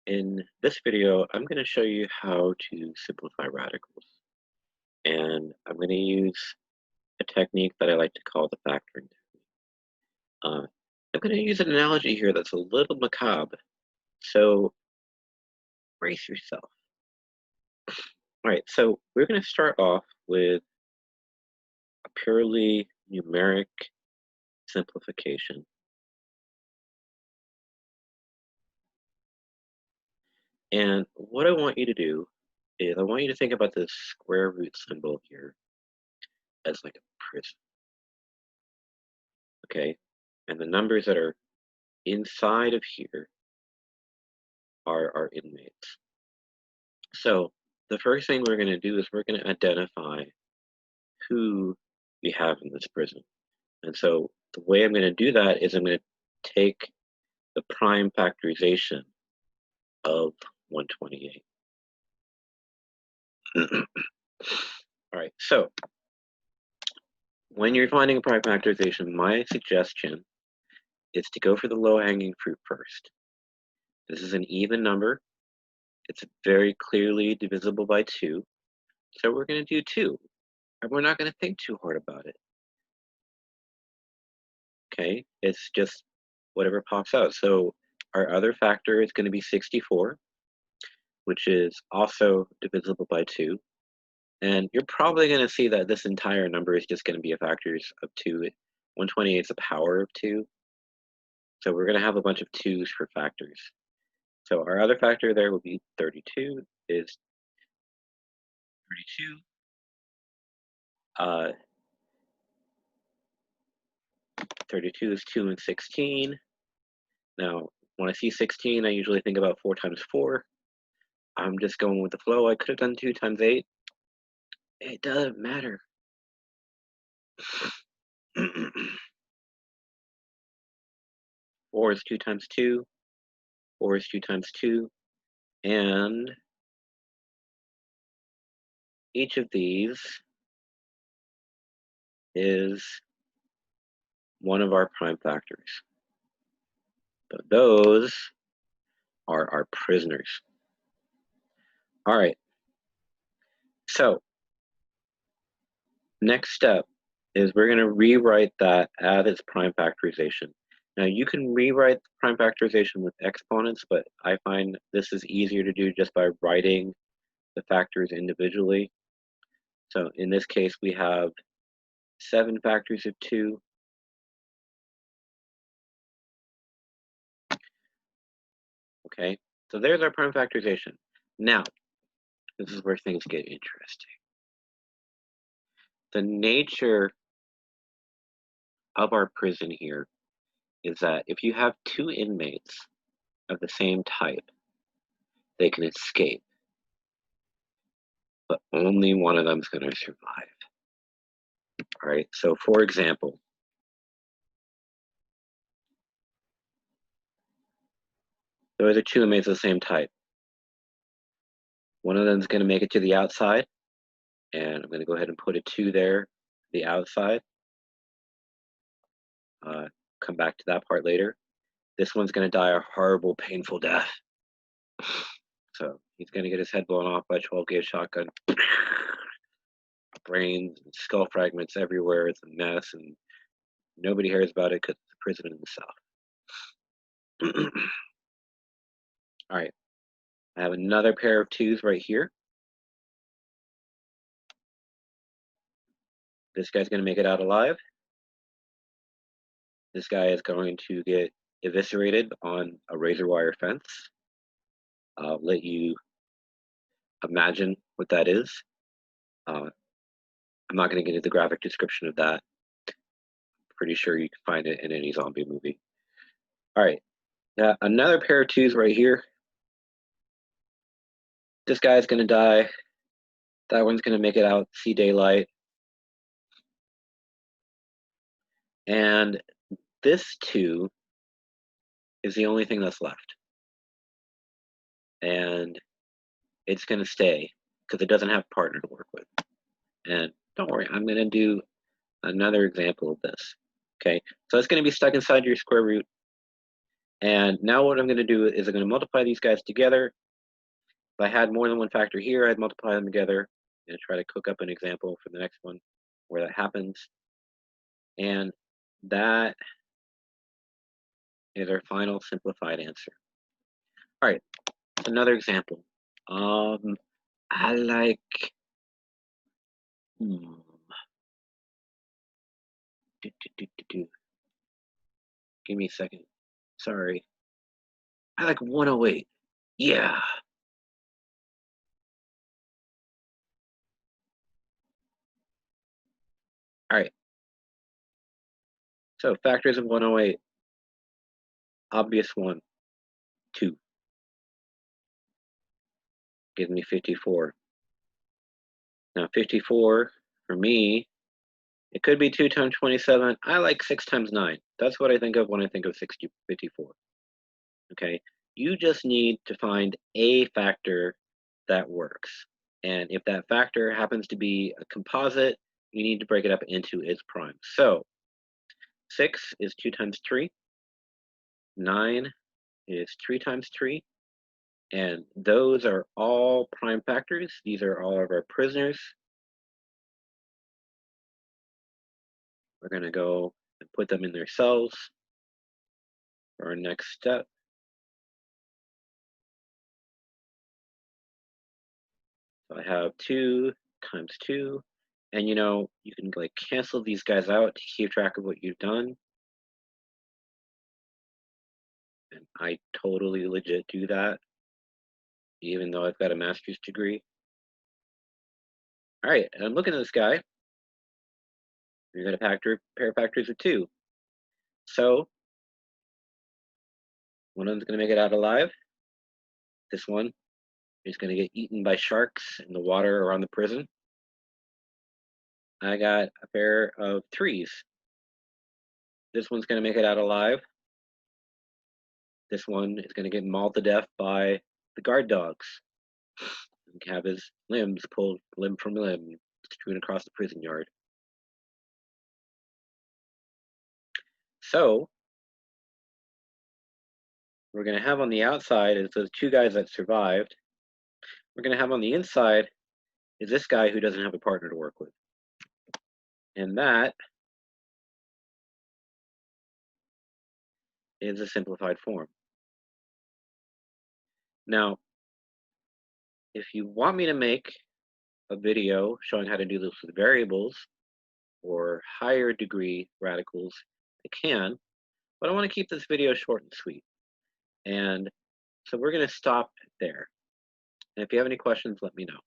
In this video, I'm going to show you how to simplify radicals. And I'm going to use a technique that I like to call the factoring technique. I'm going to use an analogy here that's a little macabre, so brace yourself. All right, so we're going to start off with a purely numeric simplification. And what I want you to do is I want you to think about this square root symbol here as like a prism, okay? And the numbers that are inside of here are our inmates. So the first thing we're going to do is we're going to identify who we have in this prism. And so the way I'm going to do that is I'm going to take the prime factorization of 128. All right, so when you're finding a prime factorization, my suggestion is to go for the low-hanging fruit first. This is an even number. It's very clearly divisible by 2. So we're going to do 2. And we're not going to think too hard about it. Okay, it's just whatever pops out. So our other factor is going to be 64, which is also divisible by 2. And you're probably going to see that this entire number is just going to be a factors of 2. 128 is a power of 2. So we're going to have a bunch of 2's for factors. So our other factor there will be 32 is 32. 32 is 2 and 16. Now, when I see 16, I usually think about 4 times 4. I'm just going with the flow. I could have done 2 times 8. It doesn't matter. 4 is 2 times 2. 4 is 2 times 2. And each of these is one of our prime factors. So those are our prisoners. All right. So next step is we're going to rewrite that as its prime factorization. Now you can rewrite the prime factorization with exponents, but I find this is easier to do just by writing the factors individually. So in this case, we have 7 factors of 2. Okay, so there's our prime factorization. Now, this is where things get interesting. The nature of our prison here is that if you have 2 inmates of the same type, they can escape, but only one of them is going to survive. All right, so for example, there are 2 inmates of the same type. One of them is going to make it to the outside, and I'm going to go ahead and put a 2 there, the outside. Come back to that part later. This one's going to die a horrible, painful death. So he's going to get his head blown off by a 12-gauge shotgun. Brains and skull fragments everywhere. It's a mess, and nobody hears about it because it's a prison in the South. All right, I have another pair of 2s right here. This guy's going to make it out alive. This guy is going to get eviscerated on a razor wire fence. I'll let you imagine what that is. I'm not going to get into the graphic description of that. Pretty sure you can find it in any zombie movie. All right, now another pair of 2s right here. This guy's going to die. That one's going to make it out, see daylight. And this 2 is the only thing that's left. And it's going to stay because it doesn't have a partner to work with. And don't worry, I'm going to do another example of this. Okay, so it's going to be stuck inside your square root. And now what I'm going to do is I'm going to multiply these guys together. If I had more than one factor here, I'd multiply them together and try to cook up an example for the next one where that happens. And that is our final simplified answer. All right, another example. I like, hmm, give me a second. Sorry. I like 108. Yeah. All right. So factors of 108. Obvious one, 2. Gives me 54. Now 54, for me, it could be 2 times 27. I like 6 times 9. That's what I think of when I think of 54. Okay. You just need to find a factor that works. And if that factor happens to be a composite, you need to break it up into its primes. So 6 is 2 times 3. 9 is 3 times 3. And those are all prime factors. These are all of our prisoners. We're going to go and put them in their cells for our next step. So I have 2 times 2. And you can like cancel these guys out to keep track of what you've done. And I totally legit do that, even though I've got a master's degree. All right, and I'm looking at this guy. You're going to pair factors of 2. So one of them's going to make it out alive. This one is going to get eaten by sharks in the water around the prison. I got a pair of 3s. This one's going to make it out alive. This one is going to get mauled to death by the guard dogs and have his limbs pulled limb from limb, strewn across the prison yard. So we're going to have on the outside is those 2 guys that survived. We're going to have on the inside is this guy who doesn't have a partner to work with. And that is a simplified form. Now, if you want me to make a video showing how to do this with variables or higher degree radicals, I can, but I want to keep this video short and sweet. And so we're going to stop there. And if you have any questions, let me know.